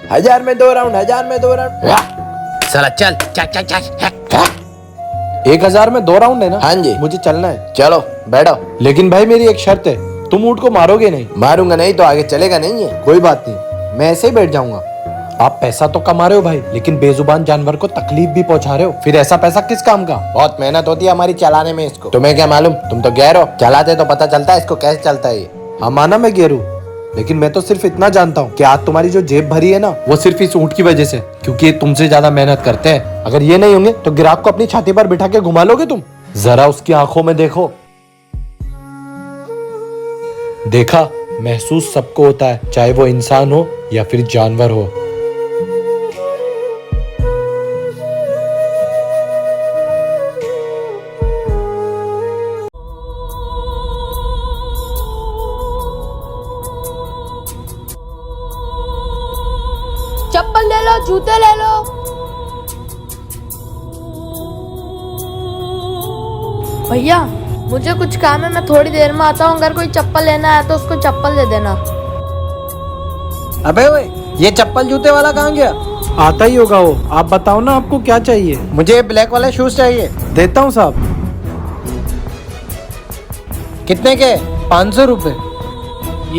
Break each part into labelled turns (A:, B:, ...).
A: 1000 में 2 राउंड, 1000 में 2 राउंड।
B: चला चल चल चल चल।
C: 1000 में 2 राउंड है ना?
A: हाँ जी।
C: मुझे चलना है।
A: चलो बैठो।
C: लेकिन भाई मेरी एक शर्त है, तुम ऊँट को मारोगे नहीं?
A: मारूंगा नहीं तो आगे चलेगा नहीं है।
C: कोई बात नहीं, मैं ऐसे ही बैठ जाऊंगा। आप पैसा तो कमा रहे हो भाई, लेकिन बेजुबान जानवर को तकलीफ भी पहुंचा रहे हो। फिर ऐसा पैसा किस काम का?
A: बहुत मेहनत होती है हमारी चलाने में इसको। तुम्हें क्या मालूम, तुम तो गैर हो, चलाते तो पता चलता है इसको कैसे चलता है ये।
C: हाँ माना मैं गेरू, लेकिन मैं तो सिर्फ इतना जानता हूँ कि आज तुम्हारी जो जेब भरी है ना, वो सिर्फ इस ऊँट की वजह से, क्योंकि ये तुमसे ज्यादा मेहनत करते हैं। अगर ये नहीं होंगे तो ग्राहक को अपनी छाती पर बिठा के घुमा लोगे तुम? जरा उसकी आंखों में देखो। देखा, महसूस सबको होता है, चाहे वो इंसान हो या फिर जानवर हो।
D: चप्पल ले लो, जूते ले लो। भैया मुझे कुछ काम है, मैं थोड़ी देर में आता हूँ। अगर कोई चप्पल लेना है तो उसको चप्पल दे देना।
E: अबे ओए, ये चप्पल जूते वाला कहाँ गया?
C: आता ही होगा वो। आप बताओ ना आपको क्या चाहिए?
E: मुझे ब्लैक वाले शूज चाहिए।
C: देता हूँ साहब।
E: कितने के?
C: 500 रुपए।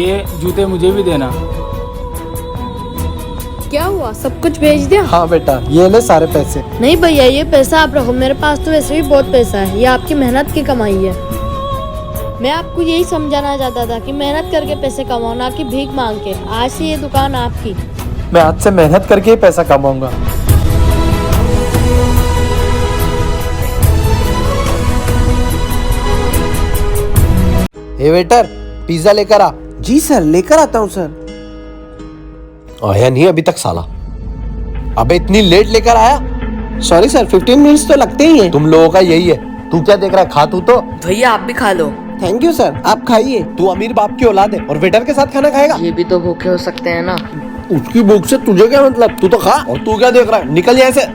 F: ये जूते मुझे भी देना।
D: क्या हुआ, सब कुछ भेज दिया?
C: हाँ बेटा, ये ले सारे पैसे।
D: नहीं भैया, ये पैसा आप रखो, मेरे पास तो वैसे भी बहुत पैसा है। ये आपकी मेहनत की कमाई है। मैं आपको यही समझाना चाहता था कि मेहनत करके पैसे कमाओ, ना कि भीख मांग के। आज से ये दुकान आपकी।
C: मैं आज से मेहनत करके ही पैसा कमाऊंगा।
A: हे वेटर, पिज्जा लेकर आ।
E: जी सर, लेकर आता हूँ सर।
C: आया नहीं अभी तक साला। अबे इतनी लेट लेकर आया?
E: सॉरी सर, 15 मिनट्स तो लगते ही हैं।
C: तुम लोगों का यही है। तू क्या देख रहा है, खा तू तो।
D: भैया आप भी खा लो।
E: थैंक यू सर, आप खाइए।
C: तू अमीर बाप की औलाद है और वेटर के साथ खाना खाएगा?
D: ये भी तो भूखे हो सकते हैं ना।
C: उसकी भूख से तुझे क्या मतलब? तू तो खा। और तू क्या देख रहा है, निकल यहाँ से।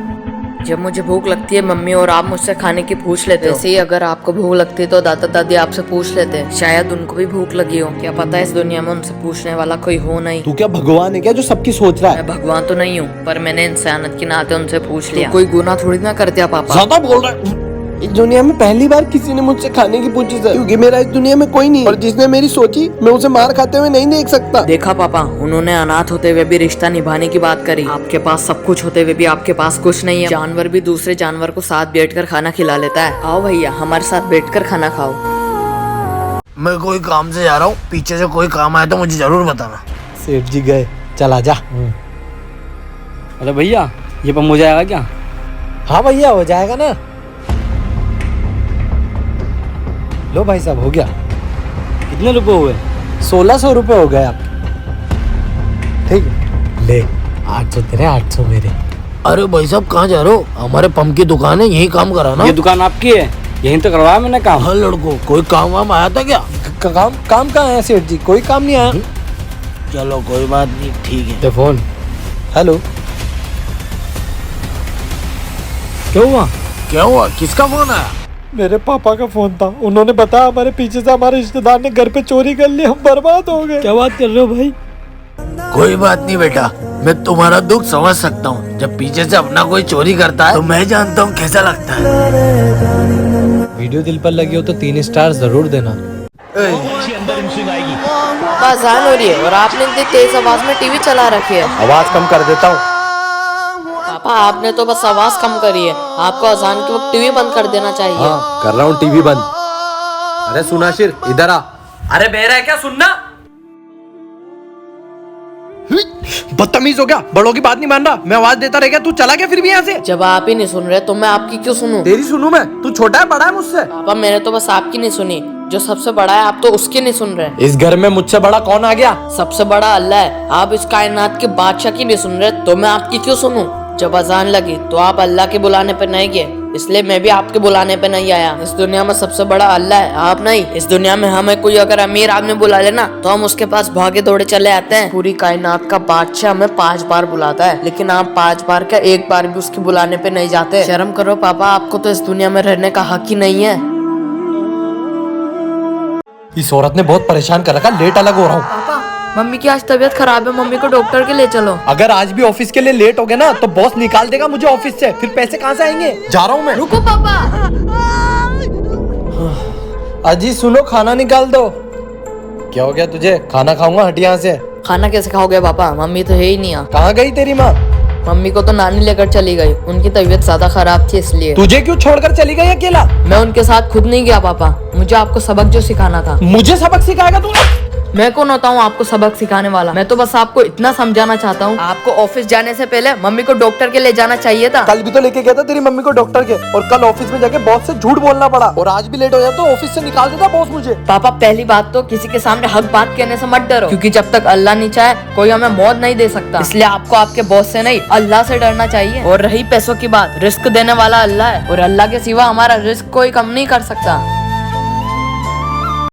D: जब मुझे भूख लगती है मम्मी और आप मुझसे खाने की पूछ लेते हो, वैसे ही अगर आपको भूख लगती है तो दादा दादी आपसे पूछ लेते हैं। शायद उनको भी भूख लगी हो, क्या पता है इस दुनिया में उनसे पूछने वाला कोई हो नहीं।
C: तू क्या भगवान है क्या जो सबकी सोच रहा है?
D: मैं भगवान तो नहीं हूँ, पर मैंने इंसानियत के नाते उनसे पूछ लिया। कोई गुनाह थोड़ी ना कर दिया पापा।
C: ज्यादा बोल रहा है।
E: इस दुनिया में पहली बार किसी ने मुझसे खाने की पूछी सर, क्योंकि मेरा इस दुनिया में कोई नहीं। और जिसने मेरी सोची, मैं उसे मार खाते हुए नहीं देख सकता।
D: देखा पापा, उन्होंने अनाथ होते हुए भी रिश्ता निभाने की बात करी। आपके पास सब कुछ होते हुए भी आपके पास कुछ नहीं है। जानवर भी दूसरे जानवर को साथ बैठकर खाना खिला लेता है। आओ भैया, हमारे साथ बैठकर खाना खाओ।
B: मैं कोई काम से जा रहा हूँ, पीछे से कोई काम आया तो मुझे जरूर बताना।
C: सेठ जी गए, चल आजा।
F: अरे भैया, ये पम हो जाएगा क्या?
C: हाँ भैया, हो जाएगा ना। लो भाई साहब, हो गया।
F: कितने रुपए हुए?
C: 1600 रुपए हो गए आप। ठीक है, ले 800 तेरे, 800 मेरे।
B: अरे भाई साहब कहाँ जा रहे हो? हमारे पंप की दुकान है, यही काम करा ना।
F: ये दुकान आपकी है? यहीं तो करवाया मैंने काम।
B: हाँ लड़को, कोई काम वाम आया था क्या?
C: काम कहाँ है सेठ जी? कोई काम नहीं आया।
B: चलो कोई बात नहीं, ठीक है।
C: ते फोन। हेलो,
F: क्या हुआ?
B: क्या हुआ, किसका फोन आया?
C: मेरे पापा का फोन था। उन्होंने बताया हमारे पीछे से हमारे रिश्तेदार ने घर पे चोरी कर ली, हम बर्बाद हो गए।
F: क्या बात कर रहे हो भाई?
B: कोई बात नहीं बेटा, मैं तुम्हारा दुख समझ सकता हूँ। जब पीछे से अपना कोई चोरी करता है तो मैं जानता हूँ कैसा लगता है।
C: वीडियो दिल पर लगी हो तो 3 स्टार जरूर देना।
D: अजान हो रही है और आपने इतनी तेज आवाज में टीवी चला रखी है।
C: आवाज कम कर देता हूँ।
D: पापा आपने तो बस आवाज कम करी है, आपको अजान के वक्त टीवी बंद कर देना चाहिए।
C: हाँ, कर रहा हूँ टीवी बंद। अरे सुनाशिर, इधर आ।
F: अरे बेरा है क्या, सुनना।
C: बदतमीज हो गया, बड़ों की बात नहीं मान रहा। मैं आवाज देता रह गया, तू चला गया फिर भी यहाँ से।
D: जब आप ही नहीं सुन रहे तो मैं आपकी क्यों सुनूं?
C: तेरी सुनूं मैं? तू छोटा है बड़ा है मुझसे?
D: पापा मैंने तो बस आपकी नहीं सुनी, जो सबसे बड़ा है आप तो उसकी नहीं सुन रहे।
C: इस घर में मुझसे बड़ा कौन आ गया?
D: सबसे बड़ा अल्लाह है, आप इस कायनात के बादशाह की नहीं सुन रहे तो मैं आपकी क्यों सुनूं? जब अजान लगी तो आप अल्लाह के बुलाने पे नहीं गए, इसलिए मैं भी आपके बुलाने पे नहीं आया। इस दुनिया में सबसे बड़ा अल्लाह है, आप नहीं। इस दुनिया में हमें कोई अगर अमीर आदमी बुला लेना तो हम उसके पास भागे दौड़े चले आते हैं। पूरी कायनात का बादशाह हमें 5 बार बुलाता है, लेकिन आप 5 बार क्या 1 बार भी उसके बुलाने पे नहीं जाते। शर्म करो पापा, आपको तो इस दुनिया में रहने का हक ही नहीं है।
C: इस औरत ने बहुत परेशान कर रखा, लेट अलग हो रहा हूँ।
D: पापा मम्मी की आज तबीयत खराब है, मम्मी को डॉक्टर के ले चलो।
C: अगर आज भी ऑफिस के लिए लेट हो गए ना तो बॉस निकाल देगा मुझे ऑफिस से, फिर पैसे कहाँ से आएंगे? जा रहा हूँ मैं।
D: रुको पापा।
C: अजी सुनो, खाना निकाल दो। क्या हो गया तुझे? खाना खाऊंगा, हट यहाँ से।
D: खाना कैसे खाओगे पापा, मम्मी तो है ही नहीं यहाँ।
C: कहाँ गई तेरी माँ?
D: मम्मी को तो नानी लेकर चली गई, उनकी तबीयत ज्यादा खराब थी इसलिए।
C: तुझे क्यों छोड़कर चली गई अकेला?
D: मैं उनके साथ खुद नहीं गया पापा, मुझे आपको सबक जो सिखाना था।
C: मुझे सबक सिखाएगा तू?
D: मैं कौन होता हूँ आपको सबक सिखाने वाला? मैं तो बस आपको इतना समझाना चाहता हूँ, आपको ऑफिस जाने से पहले मम्मी को डॉक्टर के ले जाना चाहिए था।
C: कल भी तो लेके गया था तेरी मम्मी को डॉक्टर के, और कल ऑफिस में जाके बॉस से झूठ बोलना पड़ा, और आज भी लेट हो जाए तो ऑफिस से निकाल देता बॉस मुझे।
D: पापा पहली बात तो किसी के सामने हक बात कहने से मत डरो, क्योंकि जब तक अल्लाह नहीं चाहे कोई हमें मौत नहीं दे सकता। इसलिए आपको आपके बॉस से नहीं अल्लाह से डरना चाहिए। और रही पैसों की बात, रिस्क देने वाला अल्लाह है, और अल्लाह के सिवा हमारा रिस्क कोई कम नहीं कर सकता।